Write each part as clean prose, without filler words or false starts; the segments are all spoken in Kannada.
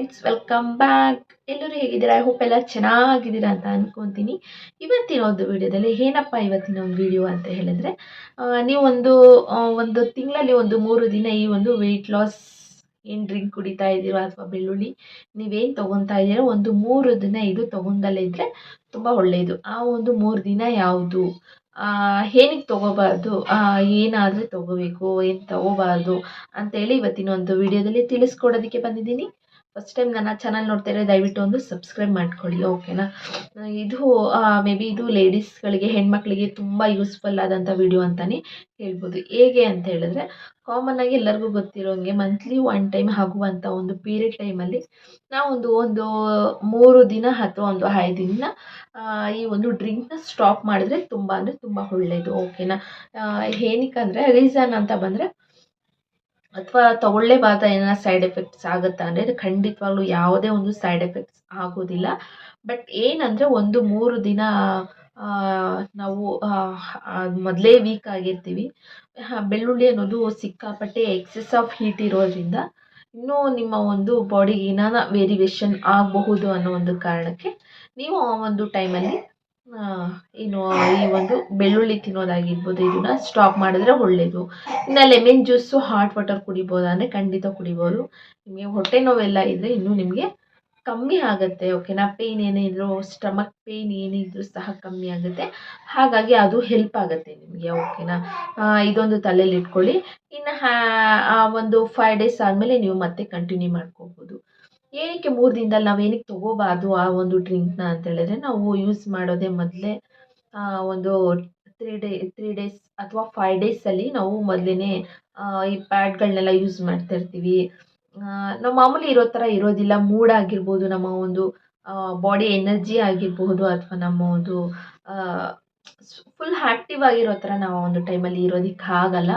Friends, welcome back. ಎಲ್ಲರೂ ಹೇಗಿದ್ದೀರಾ? ಐ ಹೋಪ್ ಎಲ್ಲ ಚೆನ್ನಾಗಿದ್ದೀರಾ ಅಂತ ಅನ್ಕೊಂತೀನಿ. ಇವತ್ತಿನ ಒಂದು ವಿಡಿಯೋದಲ್ಲಿ ಏನಪ್ಪ ಇವತ್ತಿನ ಒಂದು ವಿಡಿಯೋ ಅಂತ ಹೇಳಿದ್ರೆ, ನೀವು ಒಂದು ತಿಂಗಳಲ್ಲಿ ಒಂದು 3 ದಿನ ಈ ಒಂದು ವೆಯ್ಟ್ ಲಾಸ್ ಏನು ಡ್ರಿಂಕ್ ಕುಡಿತಾ ಇದ್ದೀರೋ ಅಥವಾ ಬೆಳ್ಳುಳ್ಳಿ ನೀವೇನು ತೊಗೊತಾ ಇದ್ದೀರೋ ಒಂದು 3 ದಿನ ಇದು ತೊಗೊಂಡಲ್ಲೇ ಇದ್ದರೆ ತುಂಬ ಒಳ್ಳೆಯದು. ಆ ಒಂದು 3 ದಿನ ಯಾವುದು, ಏನಕ್ಕೆ ತೊಗೋಬಾರ್ದು, ಏನಾದರೆ ತೊಗೋಬೇಕು, ಏನು ತೊಗೋಬಾರ್ದು ಅಂತೇಳಿ ಇವತ್ತಿನ ಒಂದು ವಿಡಿಯೋದಲ್ಲಿ ತಿಳಿಸ್ಕೊಡೋದಕ್ಕೆ ಬಂದಿದ್ದೀನಿ. ಫಸ್ಟ್ ಟೈಮ್ ನನ್ನ ಚಾನಲ್ ನೋಡ್ತಾ ಇದ್ರೆ ದಯವಿಟ್ಟು ಒಂದು ಸಬ್ಸ್ಕ್ರೈಬ್ ಮಾಡ್ಕೊಳ್ಳಿ, ಓಕೆನಾ. ಇದು ಮೇ ಬಿ ಇದು ಲೇಡೀಸ್ಗಳಿಗೆ, ಹೆಣ್ಮಕ್ಳಿಗೆ ತುಂಬ ಯೂಸ್ಫುಲ್ ಆದಂಥ ವಿಡಿಯೋ ಅಂತಲೇ ಹೇಳ್ಬೋದು. ಹೇಗೆ ಅಂತ ಹೇಳಿದ್ರೆ, ಕಾಮನ್ ಆಗಿ ಎಲ್ಲರಿಗೂ ಗೊತ್ತಿರೋಂಗೆ ಮಂತ್ಲಿ 1 ಟೈಮ್ ಆಗುವಂಥ ಒಂದು ಪೀರಿಯಡ್ ಟೈಮಲ್ಲಿ ನಾವು ಒಂದು 3 ದಿನ ಅಥವಾ ಒಂದು 5 ದಿನ ಈ ಒಂದು ಡ್ರಿಂಕ್ನ ಸ್ಟಾಪ್ ಮಾಡಿದ್ರೆ ತುಂಬ ಅಂದರೆ ತುಂಬ ಒಳ್ಳೆಯದು, ಓಕೆನಾ. ಏನಕ್ಕಂದರೆ ರೀಸನ್ ಅಂತ ಬಂದರೆ, ಅಥವಾ ತಗೊಳ್ಳೇಬಾರ್ದ ಏನಾರ ಸೈಡ್ ಎಫೆಕ್ಟ್ಸ್ ಆಗುತ್ತಾ ಅಂದರೆ ಇದು ಖಂಡಿತವಾಗ್ಲೂ ಯಾವುದೇ ಒಂದು ಸೈಡ್ ಎಫೆಕ್ಟ್ಸ್ ಆಗೋದಿಲ್ಲ. ಬಟ್ ಏನಂದರೆ ಒಂದು 3 ದಿನ ನಾವು ಮೊದಲೇ ವೀಕ್ ಆಗಿರ್ತೀವಿ. ಬೆಳ್ಳುಳ್ಳಿ ಅನ್ನೋದು ಸಿಕ್ಕಾಪಟ್ಟೆ ಎಕ್ಸೆಸ್ ಆಫ್ ಹೀಟ್ ಇರೋದ್ರಿಂದ ಇನ್ನೂ ನಿಮ್ಮ ಒಂದು ಬಾಡಿಗೆ ಏನಾರ ವೇರಿಯೇಷನ್ ಆಗಬಹುದು ಅನ್ನೋ ಒಂದು ಕಾರಣಕ್ಕೆ ನೀವು ಆ ಒಂದು ಟೈಮಲ್ಲಿ ಏನು ಈ ಒಂದು ಬೆಳ್ಳುಳ್ಳಿ ತಿನ್ನೋದಾಗಿರ್ಬೋದು ಇದನ್ನು ಸ್ಟಾಪ್ ಮಾಡಿದ್ರೆ ಒಳ್ಳೆಯದು. ಇನ್ನು ಲೆಮನ್ ಜ್ಯೂಸು ಹಾಟ್ ವಾಟರ್ ಕುಡಿಬೋದಾ ಅಂದರೆ ಖಂಡಿತ ಕುಡಿಬೋದು. ನಿಮಗೆ ಹೊಟ್ಟೆ ನೋವೆಲ್ಲ ಇದ್ದರೆ ಇನ್ನೂ ನಿಮಗೆ ಕಮ್ಮಿ ಆಗುತ್ತೆ, ಓಕೆನಾ. ಪೇಯ್ನ್ ಏನೇ ಇದ್ದರೂ, ಸ್ಟಮಕ್ ಪೇಯ್ನ್ ಏನಿದ್ರೂ ಸಹ ಕಮ್ಮಿ ಆಗುತ್ತೆ. ಹಾಗಾಗಿ ಅದು ಹೆಲ್ಪ್ ಆಗುತ್ತೆ ನಿಮಗೆ, ಓಕೆನಾ. ಇದೊಂದು ತಲೆಯಲ್ಲಿ ಇಟ್ಕೊಳ್ಳಿ. ಇನ್ನು ಒಂದು 5 ಡೇಸ್ ಆದಮೇಲೆ ನೀವು ಮತ್ತೆ ಕಂಟಿನ್ಯೂ ಮಾಡ್ಕೋಬೋದು. ಏನಕ್ಕೆ 3 ದಿನದಲ್ಲಿ ನಾವು ಏನಕ್ಕೆ ತೊಗೋಬಾರ್ದು ಆ ಒಂದು ಡ್ರಿಂಕ್ನ ಅಂತ ಹೇಳಿದ್ರೆ, ನಾವು ಯೂಸ್ ಮಾಡೋದೇ ಮೊದಲೇ ಒಂದು 3 ಡೇಸ್ ಅಥವಾ 5 ಡೇಸಲ್ಲಿ ನಾವು ಮೊದಲೇ ಈ ಪ್ಯಾಡ್ಗಳನ್ನೆಲ್ಲ ಯೂಸ್ ಮಾಡ್ತಾ ಇರ್ತೀವಿ. ನಾವು ಮಾಮೂಲಿ ಇರೋ ಥರ ಇರೋದಿಲ್ಲ. ಮೂಡ್ ಆಗಿರ್ಬೋದು, ನಮ್ಮ ಒಂದು ಬಾಡಿ ಎನರ್ಜಿ ಆಗಿರಬಹುದು, ಅಥವಾ ನಮ್ಮ ಒಂದು ಫುಲ್ ಆ್ಯಕ್ಟಿವ್ ಆಗಿರೋ ಥರ ನಾವು ಒಂದು ಟೈಮಲ್ಲಿ ಇರೋದಕ್ಕಾಗಲ್ಲ.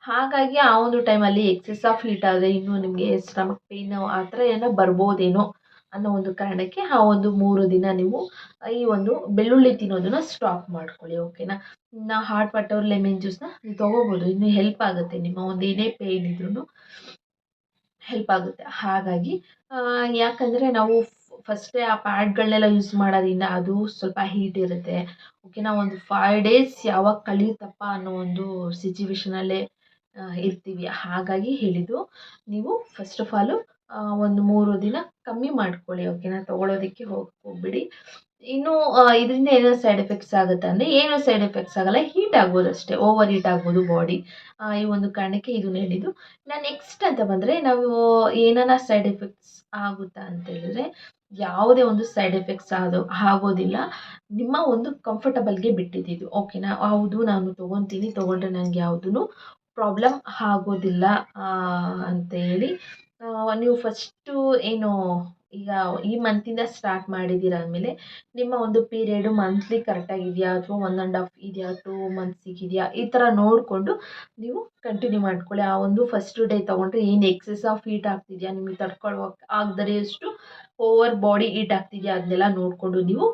ಹಾಗಾಗಿ ಆ ಒಂದು ಟೈಮಲ್ಲಿ ಎಕ್ಸೆಸ್ ಆಫ್ ಹೀಟ್ ಆದರೆ ಇನ್ನೂ ನಿಮಗೆ ಸ್ಟಮಕ್ ಪೇಯ್ನು ಆ ಥರ ಏನೋ ಬರ್ಬೋದೇನೋ ಅನ್ನೋ ಒಂದು ಕಾರಣಕ್ಕೆ ಆ ಒಂದು 3 ದಿನ ನೀವು ಈ ಒಂದು ಬೆಳ್ಳುಳ್ಳಿ ತಿನ್ನೋದನ್ನು ಸ್ಟಾಪ್ ಮಾಡ್ಕೊಳ್ಳಿ, ಓಕೆನಾ. ಇನ್ನು ಹಾಟ್ ವಾಟರ್, ಲೆಮನ್ ಜ್ಯೂಸ್ನ ನೀವು ತೊಗೋಬೋದು, ಇನ್ನೂ ಹೆಲ್ಪ್ ಆಗುತ್ತೆ. ನಿಮ್ಮ ಒಂದು ಏನೇ ಪೇಯ್ನ್ ಇದ್ರೂ ಹೆಲ್ಪ್ ಆಗುತ್ತೆ. ಹಾಗಾಗಿ ಯಾಕಂದರೆ ನಾವು ಫಸ್ಟೇ ಆ ಪ್ಯಾಡ್ಗಳನ್ನೆಲ್ಲ ಯೂಸ್ ಮಾಡೋದ್ರಿಂದ ಅದು ಸ್ವಲ್ಪ ಹೀಟ್ ಇರುತ್ತೆ, ಓಕೆನಾ. ಒಂದು 5 ಡೇಸ್ ಯಾವಾಗ ಕಳೆಯುತ್ತಪ್ಪ ಅನ್ನೋ ಒಂದು ಸಿಚುವೇಷನಲ್ಲೇ ಇರ್ತೀವಿ. ಹಾಗಾಗಿ ಹೇಳಿದ್ದು, ನೀವು ಫಸ್ಟ್ ಆಫ್ ಆಲು ಒಂದು 3 ದಿನ ಕಮ್ಮಿ ಮಾಡ್ಕೊಳ್ಳಿ, ಓಕೆನಾ. ತೊಗೊಳೋದಕ್ಕೆ ಹೋಗ್ಬಿಡಿ. ಇನ್ನು ಇದರಿಂದ ಏನೋ ಸೈಡ್ ಎಫೆಕ್ಟ್ಸ್ ಆಗುತ್ತಾ ಅಂದರೆ ಏನೂ ಸೈಡ್ ಎಫೆಕ್ಟ್ಸ್ ಆಗಲ್ಲ. ಹೀಟ್ ಆಗ್ಬೋದು ಅಷ್ಟೇ, ಓವರ್ ಹೀಟ್ ಆಗ್ಬೋದು ಬಾಡಿ. ಈ ಒಂದು ಕಾರಣಕ್ಕೆ ಇದನ್ನ ಹೇಳಿದ್ದು. ಇನ್ನು ನೆಕ್ಸ್ಟ್ ಅಂತ ಬಂದರೆ, ನಾವು ಏನಾರ ಸೈಡ್ ಎಫೆಕ್ಟ್ಸ್ ಆಗುತ್ತಾ ಅಂತ ಹೇಳಿದ್ರೆ ಯಾವುದೇ ಒಂದು ಸೈಡ್ ಎಫೆಕ್ಟ್ಸ್ ಆಗೋದಿಲ್ಲ. ನಿಮ್ಮ ಒಂದು ಕಂಫರ್ಟಬಲ್ಗೆ ಬಿಟ್ಟಿದ್ದು, ಓಕೆನಾ. ಹೌದು, ನಾನು ತೊಗೊಂಡ್ರೆ ನನಗೆ ಯಾವುದೂ ಪ್ರಾಬ್ಲಮ್ ಆಗೋದಿಲ್ಲ ಅಂತ ಹೇಳಿ ನೀವು ಫಸ್ಟು ಏನು ಈಗ ಈ ಮಂತಿಂದ ಸ್ಟಾರ್ಟ್ ಮಾಡಿದ್ದೀರ ಅಂದಮೇಲೆ ನಿಮ್ಮ ಒಂದು ಪೀರಿಯಡು ಮಂತ್ಲಿ ಕರೆಕ್ಟಾಗಿದೆಯಾ ಅಥವಾ 1.5 ಇದೆಯಾ, 2 ಮಂತ್ಸಿಗಿದೆಯಾ, ಈ ಥರ ನೋಡಿಕೊಂಡು ನೀವು ಕಂಟಿನ್ಯೂ ಮಾಡ್ಕೊಳ್ಳಿ. ಆ ಒಂದು ಫಸ್ಟ್ ಡೇ ತೊಗೊಂಡ್ರೆ ಏನು ಎಕ್ಸೆಸ್ ಆಫ್ ಹೀಟ್ ಆಗ್ತಿದೆಯಾ, ನಿಮಗೆ ತಡ್ಕೊಳ್ಳೋಕೆ ಆಗದರೆ ಎಷ್ಟು ಓವರ್ ಬಾಡಿ ಹೀಟ್ ಆಗ್ತಿದೆಯಾ ಅದನ್ನೆಲ್ಲ ನೋಡಿಕೊಂಡು ನೀವು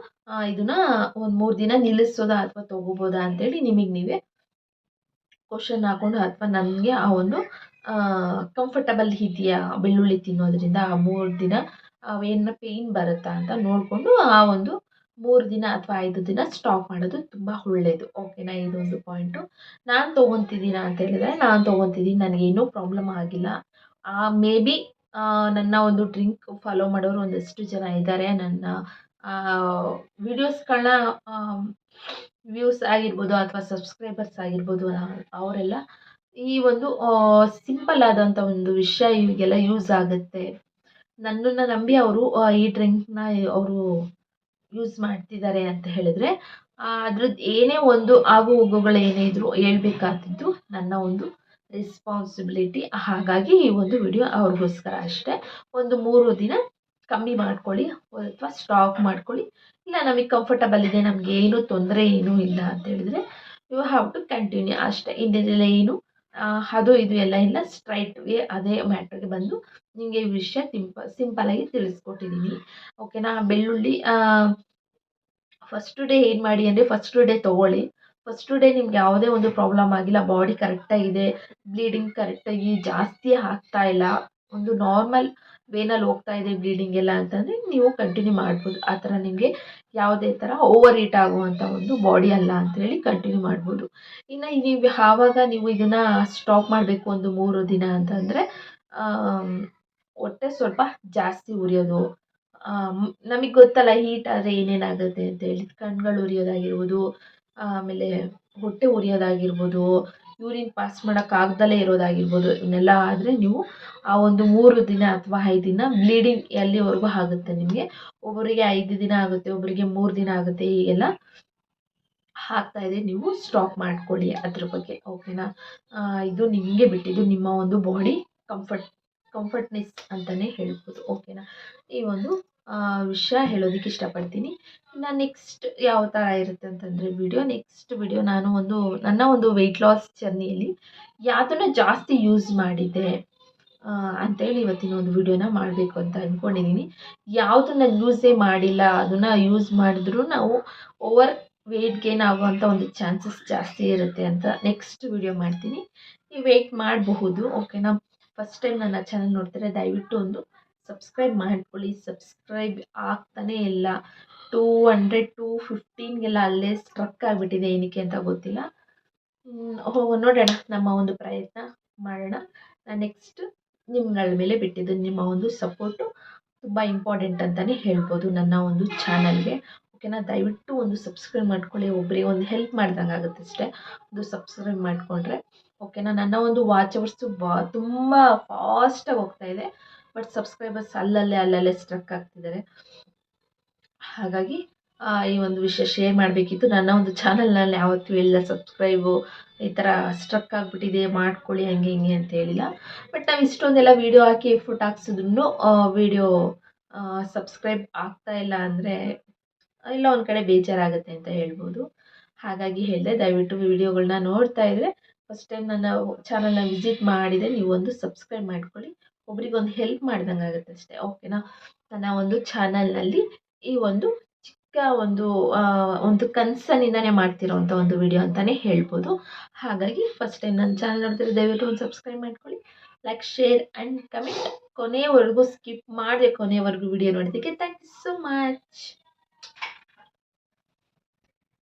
ಇದನ್ನು ಒಂದು 3 ದಿನ ನಿಲ್ಲಿಸೋದಾ ಅಥವಾ ತೊಗೋಬೋದಾ ಅಂತೇಳಿ ನಿಮಗೆ ನೀವೇ ಕ್ವಶನ್ ಹಾಕ್ಕೊಂಡು, ಅಥವಾ ನನಗೆ ಆ ಒಂದು ಕಂಫರ್ಟಬಲ್ ಇದೆಯಾ ಬೆಳ್ಳುಳ್ಳಿ ತಿನ್ನೋದ್ರಿಂದ ಆ 3 ದಿನ ಏನು ಪೇಯ್ನ್ ಬರುತ್ತಾ ಅಂತ ನೋಡಿಕೊಂಡು ಆ ಒಂದು 3 ದಿನ ಅಥವಾ 5 ದಿನ ಸ್ಟಾಪ್ ಮಾಡೋದು ತುಂಬ ಒಳ್ಳೆಯದು, ಓಕೆನಾ. ಇದೊಂದು ಪಾಯಿಂಟು. ನಾನು ತೊಗೊತಿದ್ದೀನಾ ಅಂತ ಹೇಳಿದ್ರೆ ನಾನು ತೊಗೊತಿದ್ದೀನಿ, ನನಗೇನೂ ಪ್ರಾಬ್ಲಮ್ ಆಗಿಲ್ಲ. ಮೇ ಬಿ ನನ್ನ ಒಂದು ಡ್ರಿಂಕ್ ಫಾಲೋ ಮಾಡೋರು ಒಂದಷ್ಟು ಜನ ಇದ್ದಾರೆ. ನನ್ನ ವಿಡಿಯೋಸ್ಗಳನ್ನ ವ್ಯೂಸ್ ಆಗಿರ್ಬೋದು ಅಥವಾ ಸಬ್ಸ್ಕ್ರೈಬರ್ಸ್ ಆಗಿರ್ಬೋದು, ಅವರೆಲ್ಲ ಈ ಒಂದು ಸಿಂಪಲ್ ಆದಂಥ ಒಂದು ವಿಷಯ ಇವರಿಗೆಲ್ಲ ಯೂಸ್ ಆಗುತ್ತೆ, ನನ್ನನ್ನು ನಂಬಿ ಅವರು ಈ ಡ್ರಿಂಕ್ನ ಅವರು ಯೂಸ್ ಮಾಡ್ತಿದ್ದಾರೆ ಅಂತ ಹೇಳಿದ್ರೆ ಅದ್ರದ್ದು ಏನೇ ಒಂದು ಆಗು ಹೋಗುಗಳು ಏನೇ ಇದ್ದರೂ ಹೇಳ್ಬೇಕಾಗ್ತಿದ್ದು ನನ್ನ ಒಂದು ರೆಸ್ಪಾನ್ಸಿಬಿಲಿಟಿ. ಹಾಗಾಗಿ ಈ ಒಂದು ವಿಡಿಯೋ ಅವ್ರಿಗೋಸ್ಕರ ಅಷ್ಟೇ. ಒಂದು 3 ದಿನ ಕಮ್ಮಿ ಮಾಡ್ಕೊಳ್ಳಿ ಅಥವಾ ಸ್ಟಾಪ್ ಮಾಡ್ಕೊಳ್ಳಿ. ಇಲ್ಲ, ನಮಗೆ ಕಂಫರ್ಟಬಲ್ ಇದೆ, ನಮಗೆ ಏನೂ ತೊಂದರೆ ಏನೂ ಇಲ್ಲ ಅಂತ ಹೇಳಿದ್ರೆ ಯು ಹ್ಯಾವ್ ಟು ಕಂಟಿನ್ಯೂ ಅಷ್ಟೇ. ಇನ್ನೇನಿಲ್ಲ, ಏನು ಅದು ಇದು ಎಲ್ಲ ಇಲ್ಲ, ಸ್ಟ್ರೈಟ್ಗೆ ಅದೇ ಮ್ಯಾಟ್ರಿಗೆ ಬಂದು ನಿಮಗೆ ಈ ವಿಷಯ ಸಿಂಪಲಾಗಿ ತಿಳಿಸ್ಕೊಟ್ಟಿದ್ದೀನಿ, ಓಕೆನಾ. ಬೆಳ್ಳುಳ್ಳಿ ಫಸ್ಟ್ ಡೇ ಏನು ಮಾಡಿ ಅಂದರೆ, ಫಸ್ಟ್ ಡೇ ತೊಗೊಳ್ಳಿ. ಫಸ್ಟ್ ಡೇ ನಿಮ್ಗೆ ಯಾವುದೇ ಒಂದು ಪ್ರಾಬ್ಲಮ್ ಆಗಿಲ್ಲ, ಬಾಡಿ ಕರೆಕ್ಟಾಗಿದೆ, ಬ್ಲೀಡಿಂಗ್ ಕರೆಕ್ಟಾಗಿ ಜಾಸ್ತಿ ಆಗ್ತಾ ಇಲ್ಲ, ಒಂದು ನಾರ್ಮಲ್ ವೇನಲ್ಲಿ ಹೋಗ್ತಾ ಇದೆ ಬ್ಲೀಡಿಂಗ್ ಎಲ್ಲ ಅಂತಂದರೆ ನೀವು ಕಂಟಿನ್ಯೂ ಮಾಡ್ಬೋದು. ಆ ಥರ ನಿಮಗೆ ಯಾವುದೇ ಥರ ಓವರ್ ಹೀಟ್ ಆಗುವಂಥ ಒಂದು ಬಾಡಿ ಅಲ್ಲ ಅಂತೇಳಿ ಕಂಟಿನ್ಯೂ ಮಾಡ್ಬೋದು. ಇನ್ನು ನೀವು ಆವಾಗ ನೀವು ಇದನ್ನು ಸ್ಟಾಪ್ ಮಾಡಬೇಕು ಒಂದು 3 ದಿನ ಅಂತಂದರೆ ಹೊಟ್ಟೆ ಸ್ವಲ್ಪ ಜಾಸ್ತಿ ಉರಿಯೋದು, ನಮಗೆ ಗೊತ್ತಲ್ಲ ಹೀಟ್ ಆದರೆ ಏನೇನಾಗುತ್ತೆ ಅಂತೇಳಿ, ಕಣ್ಗಳು ಉರಿಯೋದಾಗಿರ್ಬೋದು, ಆಮೇಲೆ ಹೊಟ್ಟೆ ಉರಿಯೋದಾಗಿರ್ಬೋದು, ಯೂರಿನ್ ಪಾಸ್ ಮಾಡೋಕ್ಕಾಗ್ದಲೇ ಇರೋದಾಗಿರ್ಬೋದು, ಇವನ್ನೆಲ್ಲ ಆದರೆ ನೀವು ಆ ಒಂದು 3 ದಿನ ಅಥವಾ 5 ದಿನ ಬ್ಲೀಡಿಂಗ್ ಎಲ್ಲಿವರೆಗೂ ಆಗುತ್ತೆ ನಿಮಗೆ, ಒಬ್ಬರಿಗೆ 5 ದಿನ ಆಗುತ್ತೆ, ಒಬ್ಬರಿಗೆ 3 ದಿನ ಆಗುತ್ತೆ, ಹೀಗೆಲ್ಲ ಆಗ್ತಾ ಇದೆ, ನೀವು ಸ್ಟಾಪ್ ಮಾಡ್ಕೊಳ್ಳಿ ಅದ್ರ ಬಗ್ಗೆ, ಓಕೆನಾ. ಇದು ನಿಮಗೆ ಬಿಟ್ಟಿದ್ದು, ನಿಮ್ಮ ಒಂದು ಬಾಡಿ ಕಂಫರ್ಟ್ನೆಸ್ ಅಂತಲೇ ಹೇಳ್ಬೋದು, ಓಕೆನಾ. ಈ ಒಂದು ವಿಷಯ ಹೇಳೋದಕ್ಕೆ ಇಷ್ಟಪಡ್ತೀನಿ. ಇನ್ನು ನೆಕ್ಸ್ಟ್ ಯಾವ ಥರ ಇರುತ್ತೆ ಅಂತಂದರೆ ನೆಕ್ಸ್ಟ್ ವಿಡಿಯೋ ನಾನು ನನ್ನ ಒಂದು ವೆಯ್ಟ್ ಲಾಸ್ ಜರ್ನಿಯಲ್ಲಿ ಯಾವುದನ್ನು ಜಾಸ್ತಿ ಯೂಸ್ ಮಾಡಿದ್ದೆ ಅಂತೇಳಿ ಇವತ್ತಿನ ಒಂದು ವಿಡಿಯೋನ ಮಾಡಬೇಕು ಅಂತ ಅಂದ್ಕೊಂಡಿದ್ದೀನಿ. ಯಾವುದನ್ನು ಯೂಸೇ ಮಾಡಿಲ್ಲ, ಅದನ್ನು ಯೂಸ್ ಮಾಡಿದ್ರೂ ನಾವು ಓವರ್ ವೆಯ್ಟ್ ಗೇನ್ ಆಗುವಂಥ ಒಂದು ಚಾನ್ಸಸ್ ಜಾಸ್ತಿ ಇರುತ್ತೆ ಅಂತ ನೆಕ್ಸ್ಟ್ ವಿಡಿಯೋ ಮಾಡ್ತೀನಿ. ನೀವು ವೆಯ್ಟ್ ಮಾಡಬಹುದು, ಓಕೆನಾ. ಫಸ್ಟ್ ಟೈಮ್ ನನ್ನ ಚಾನಲ್ ನೋಡ್ತಾರೆ, ದಯವಿಟ್ಟು ಒಂದು ಸಬ್ಸ್ಕ್ರೈಬ್ ಮಾಡ್ಕೊಳ್ಳಿ. ಸಬ್ಸ್ಕ್ರೈಬ್ ಆಗ್ತಾನೇ ಇಲ್ಲ, 200 215ಗೆಲ್ಲ ಅಲ್ಲೇ ಸ್ಟ್ರಕ್ ಆಗಿಬಿಟ್ಟಿದೆ, ಏನಕ್ಕೆ ಅಂತ ಗೊತ್ತಿಲ್ಲ. ನೋಡೋಣ, ನಮ್ಮ ಒಂದು ಪ್ರಯತ್ನ ಮಾಡೋಣ. ನೆಕ್ಸ್ಟ್ ನಿಮ್ಗಳ ಮೇಲೆ ಬಿಟ್ಟಿದ್ದು, ನಿಮ್ಮ ಒಂದು ಸಪೋರ್ಟು ತುಂಬ ಇಂಪಾರ್ಟೆಂಟ್ ಅಂತಲೇ ಹೇಳ್ಬೋದು ನನ್ನ ಒಂದು ಚಾನಲ್ಗೆ, ಓಕೆನಾ. ದಯವಿಟ್ಟು ಒಂದು ಸಬ್ಸ್ಕ್ರೈಬ್ ಮಾಡ್ಕೊಳ್ಳಿ, ಒಬ್ಬರಿಗೆ ಒಂದು ಹೆಲ್ಪ್ ಮಾಡ್ದಂಗೆ ಆಗುತ್ತೆ ಅಷ್ಟೇ, ಒಂದು ಸಬ್ಸ್ಕ್ರೈಬ್ ಮಾಡಿಕೊಂಡ್ರೆ, ಓಕೆನಾ. ನನ್ನ ಒಂದು ವಾಚ್ ಅವರ್ಸು ತುಂಬ ಫಾಸ್ಟಾಗಿ ಹೋಗ್ತಾ ಇದೆ, ಬಟ್ ಸಬ್ಸ್ಕ್ರೈಬರ್ಸ್ ಅಲ್ಲಲ್ಲೇ ಸ್ಟ್ರಕ್ ಆಗ್ತಿದ್ದಾರೆ. ಹಾಗಾಗಿ ಈ ಒಂದು ವಿಷಯ ಶೇರ್ ಮಾಡಬೇಕಿತ್ತು. ನನ್ನ ಒಂದು ಚಾನಲ್ನಲ್ಲಿ ಯಾವತ್ತೂ ಹೇಳಿಲ್ಲ ಸಬ್ಸ್ಕ್ರೈಬು ಈ ಥರ ಸ್ಟ್ರಕ್ ಆಗಿಬಿಟ್ಟಿದೆ ಮಾಡ್ಕೊಳ್ಳಿ ಹಂಗೆ ಹಿಂಗೆ ಅಂತ ಹೇಳಿಲ್ಲ. ಬಟ್ ನಾವು ಇಷ್ಟೊಂದೆಲ್ಲ ವೀಡಿಯೋ ಹಾಕಿ ಎಫರ್ಟ್ ಹಾಕ್ಸಿದ್ರು ವೀಡಿಯೋ ಸಬ್ಸ್ಕ್ರೈಬ್ ಆಗ್ತಾ ಇಲ್ಲ ಅಂದರೆ ಎಲ್ಲ ಒಂದು ಕಡೆ ಬೇಜಾರಾಗುತ್ತೆ ಅಂತ ಹೇಳ್ಬೋದು. ಹಾಗಾಗಿ ಹೇಳಿದೆ, ದಯವಿಟ್ಟು ವೀಡಿಯೋಗಳನ್ನ ನೋಡ್ತಾ ಇದ್ದರೆ ಫಸ್ಟ್ ಟೈಮ್ ನನ್ನ ಚಾನಲ್ನ ವಿಸಿಟ್ ಮಾಡಿದರೆ ನೀವು ಒಂದು ಸಬ್ಸ್ಕ್ರೈಬ್ ಮಾಡ್ಕೊಳ್ಳಿ, ಒಬ್ರಿಗೊಂದು ಹೆಲ್ಪ್ ಮಾಡ್ದಂಗೆ ಆಗುತ್ತೆ ಅಷ್ಟೇ, ಓಕೆನಾ. ನನ್ನ ಒಂದು ಚಾನಲ್ನಲ್ಲಿ ಈ ಒಂದು ಚಿಕ್ಕ ಒಂದು ಕನಸನಿಂದನೇ ಮಾಡ್ತಿರೋವಂಥ ಒಂದು ವಿಡಿಯೋ ಅಂತಲೇ ಹೇಳ್ಬೋದು. ಹಾಗಾಗಿ ಫಸ್ಟ್ ಟೈಮ್ ನನ್ನ ಚಾನಲ್ ನೋಡ್ತಿದ್ರೆ ದಯವಿಟ್ಟು ಒಂದು ಸಬ್ಸ್ಕ್ರೈಬ್ ಮಾಡ್ಕೊಳ್ಳಿ, ಲೈಕ್, ಶೇರ್ ಆ್ಯಂಡ್ ಕಮೆಂಟ್. ಕೊನೆಯವರೆಗೂ ಸ್ಕಿಪ್ ಮಾಡಿದೆ ಕೊನೆಯವರೆಗೂ ವಿಡಿಯೋ ನೋಡೋದಕ್ಕೆ ಥ್ಯಾಂಕ್ ಯು ಸೊ ಮಚ್.